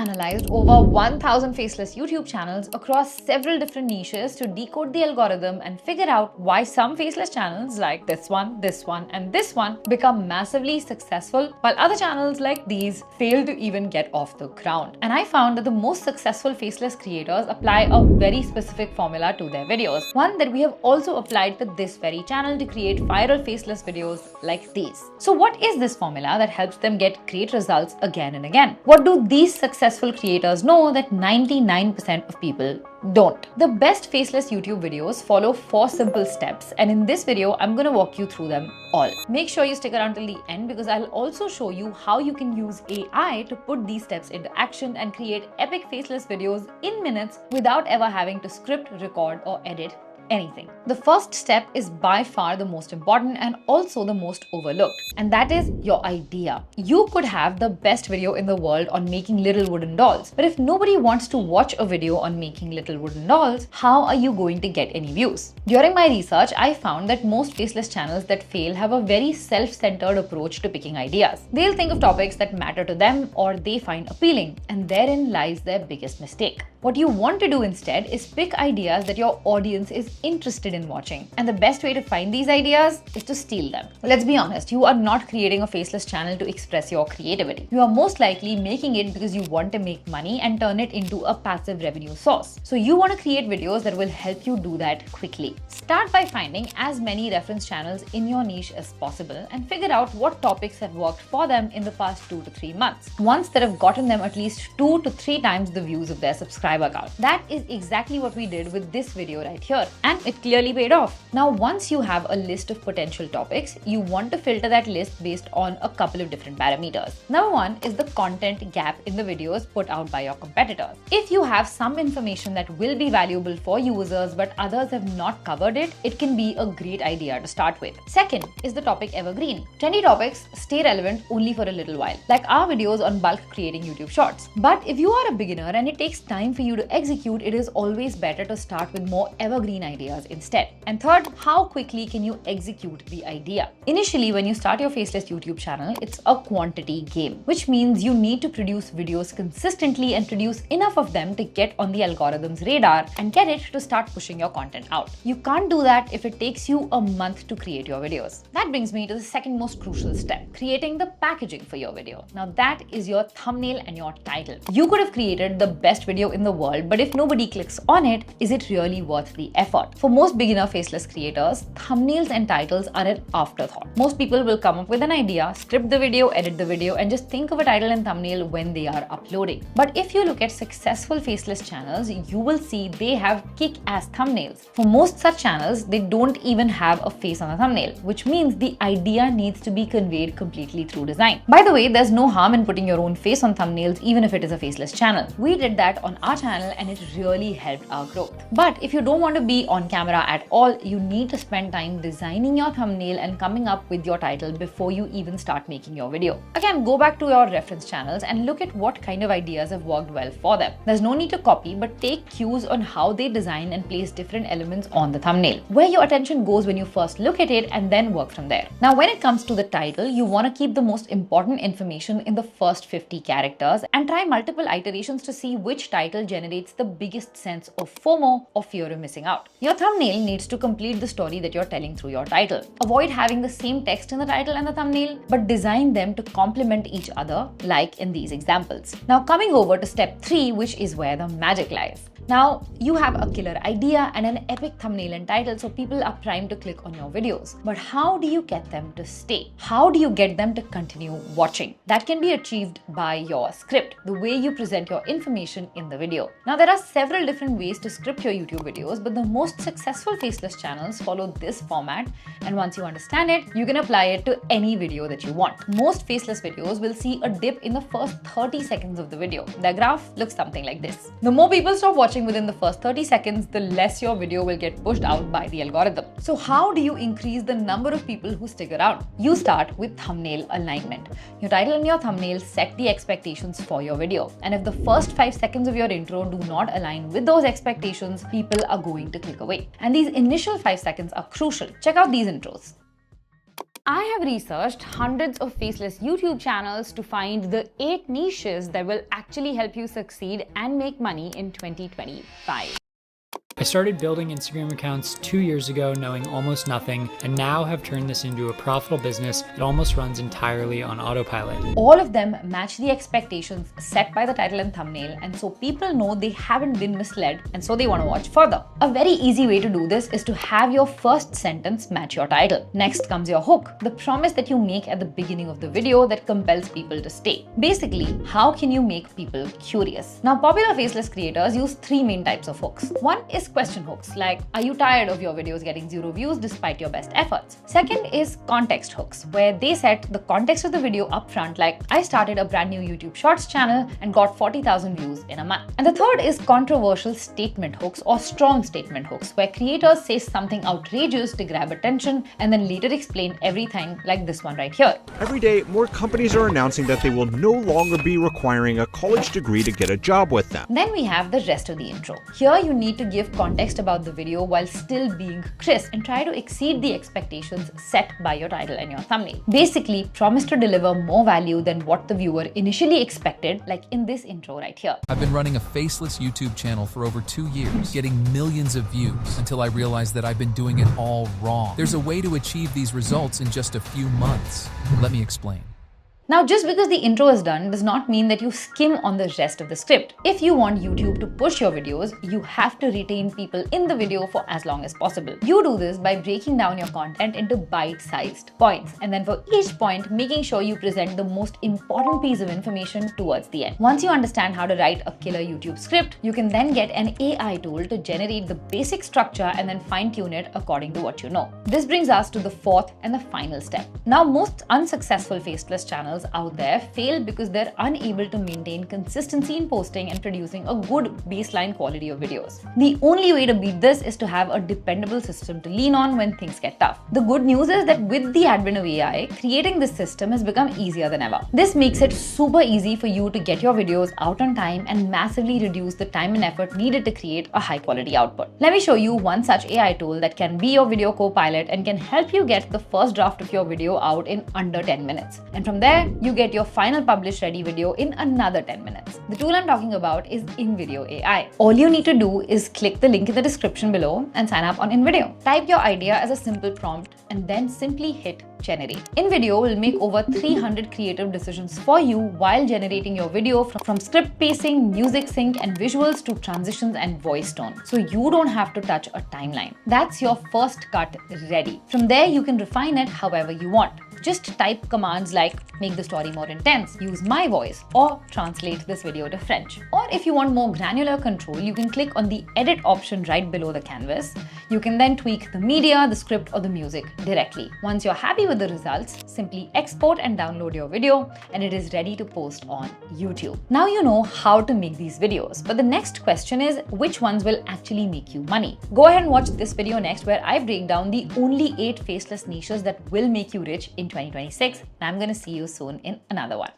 analyzed over 1,000 faceless YouTube channels across several different niches to decode the algorithm and figure out why some faceless channels like this one, and this one become massively successful, while other channels like these fail to even get off the ground. And I found that the most successful faceless creators apply a very specific formula to their videos, one that we have also applied to this very channel to create viral faceless videos like these. So what is this formula that helps them get great results again and again? What do these successful creators know that 99% of people don't? The best faceless YouTube videos follow 4 simple steps, and in this video I'm going to walk you through them all. Make sure you stick around till the end because I'll also show you how you can use AI to put these steps into action and create epic faceless videos in minutes without ever having to script, record or edit anything. The first step is by far the most important and also the most overlooked, and that is your idea. You could have the best video in the world on making little wooden dolls, but if nobody wants to watch a video on making little wooden dolls, how are you going to get any views? During my research, I found that most faceless channels that fail have a very self-centered approach to picking ideas. They'll think of topics that matter to them or they find appealing, and therein lies their biggest mistake. What you want to do instead is pick ideas that your audience is interested in watching. And the best way to find these ideas is to steal them. Let's be honest, you are not creating a faceless channel to express your creativity. You are most likely making it because you want to make money and turn it into a passive revenue source. So you want to create videos that will help you do that quickly. Start by finding as many reference channels in your niche as possible and figure out what topics have worked for them in the past 2 to 3 months. Ones that have gotten them at least 2 to 3 times the views of their subscriber count. That is exactly what we did with this video right here, and it clearly paid off. Now, once you have a list of potential topics, you want to filter that list based on a couple of different parameters. Number 1 is the content gap in the videos put out by your competitors. If you have some information that will be valuable for users but others have not covered it, it can be a great idea to start with. Second is the topic evergreen. Trendy topics stay relevant only for a little while, like our videos on bulk creating YouTube shorts. But if you are a beginner and it takes time for you to execute, it is always better to start with more evergreen ideas instead. And third, how quickly can you execute the idea? Initially, when you start your faceless YouTube channel, it's a quantity game, which means you need to produce videos consistently and produce enough of them to get on the algorithm's radar and get it to start pushing your content out. You can't do that if it takes you a month to create your videos. That brings me to the second most crucial step, creating the packaging for your video. Now that is your thumbnail and your title. You could have created the best video in the world, but if nobody clicks on it, is it really worth the effort? For most beginner faceless creators, thumbnails and titles are an afterthought. Most people will come up with an idea, script the video, edit the video, and just think of a title and thumbnail when they are uploading. But if you look at successful faceless channels, you will see they have kick-ass thumbnails. For most such channels, they don't even have a face on the thumbnail, which means the idea needs to be conveyed completely through design. By the way, there's no harm in putting your own face on thumbnails, even if it is a faceless channel. We did that on our channel and it really helped our growth. But if you don't want to be on camera at all, you need to spend time designing your thumbnail and coming up with your title before you even start making your video. Again, go back to your reference channels and look at what kind of ideas have worked well for them. There's no need to copy, but take cues on how they design and place different elements on the thumbnail, where your attention goes when you first look at it, and then work from there. Now, when it comes to the title, you want to keep the most important information in the first 50 characters and try multiple iterations to see which title generates the biggest sense of FOMO or fear of missing out. Your thumbnail needs to complete the story that you're telling through your title. Avoid having the same text in the title and the thumbnail, but design them to complement each other, like in these examples. Now, coming over to step 3, which is where the magic lies. Now, you have a killer idea and an epic thumbnail and title, so people are primed to click on your videos. But how do you get them to stay? How do you get them to continue watching? That can be achieved by your script, the way you present your information in the video. Now, there are several different ways to script your YouTube videos, but the most successful faceless channels follow this format, and once you understand it, you can apply it to any video that you want. Most faceless videos will see a dip in the first 30 seconds of the video. Their graph looks something like this. The more people stop watching within the first 30 seconds, the less your video will get pushed out by the algorithm. So how do you increase the number of people who stick around? You start with thumbnail alignment. Your title and your thumbnail set the expectations for your video. And if the first 5 seconds of your intro do not align with those expectations, people are going to click away. And these initial 5 seconds are crucial. Check out these intros. I have researched hundreds of faceless YouTube channels to find the 8 niches that will actually help you succeed and make money in 2025. I started building Instagram accounts 2 years ago knowing almost nothing, and now have turned this into a profitable business that almost runs entirely on autopilot. All of them match the expectations set by the title and thumbnail, and so people know they haven't been misled, and so they want to watch further. A very easy way to do this is to have your first sentence match your title. Next comes your hook, the promise that you make at the beginning of the video that compels people to stay. Basically, how can you make people curious? Now, popular faceless creators use 3 main types of hooks. One is question hooks, like, are you tired of your videos getting 0 views despite your best efforts? Second is context hooks, where they set the context of the video up front, like, I started a brand new YouTube Shorts channel and got 40,000 views in a month. And the third is controversial statement hooks or strong statement hooks, where creators say something outrageous to grab attention and then later explain everything, like this one right here. Every day, more companies are announcing that they will no longer be requiring a college degree to get a job with them. Then we have the rest of the intro. Here you need to give context about the video while still being crisp and try to exceed the expectations set by your title and your thumbnail. Basically, promise to deliver more value than what the viewer initially expected, like in this intro right here. I've been running a faceless YouTube channel for over 2 years, getting millions of views, until I realized that I've been doing it all wrong. There's a way to achieve these results in just a few months. Let me explain. Now, just because the intro is done does not mean that you skim on the rest of the script. If you want YouTube to push your videos, you have to retain people in the video for as long as possible. You do this by breaking down your content into bite-sized points, and then for each point, making sure you present the most important piece of information towards the end. Once you understand how to write a killer YouTube script, you can then get an AI tool to generate the basic structure and then fine-tune it according to what you know. This brings us to the fourth and the final step. Now, most unsuccessful faceless channels out there fail because they're unable to maintain consistency in posting and producing a good baseline quality of videos. The only way to beat this is to have a dependable system to lean on when things get tough. The good news is that with the advent of AI, creating this system has become easier than ever. This makes it super easy for you to get your videos out on time and massively reduce the time and effort needed to create a high quality output. Let me show you one such AI tool that can be your video co-pilot and can help you get the first draft of your video out in under 10 minutes. And from there, you get your final published ready video in another 10 minutes. The tool I'm talking about is InVideo AI. All you need to do is click the link in the description below and sign up on InVideo. Type your idea as a simple prompt and then simply hit generate. InVideo will make over 300 creative decisions for you while generating your video from script pacing, music sync, and visuals to transitions and voice tone. So you don't have to touch a timeline. That's your first cut ready. From there, you can refine it however you want. Just type commands like make the story more intense, use my voice, or translate this video to French. Or if you want more granular control, you can click on the edit option right below the canvas. You can then tweak the media, the script, or the music directly. Once you're happy with the results, simply export and download your video, and it is ready to post on YouTube. Now you know how to make these videos, but the next question is which ones will actually make you money? Go ahead and watch this video next, where I break down the only 8 faceless niches that will make you rich in 2026, and I'm going to see you soon in another one.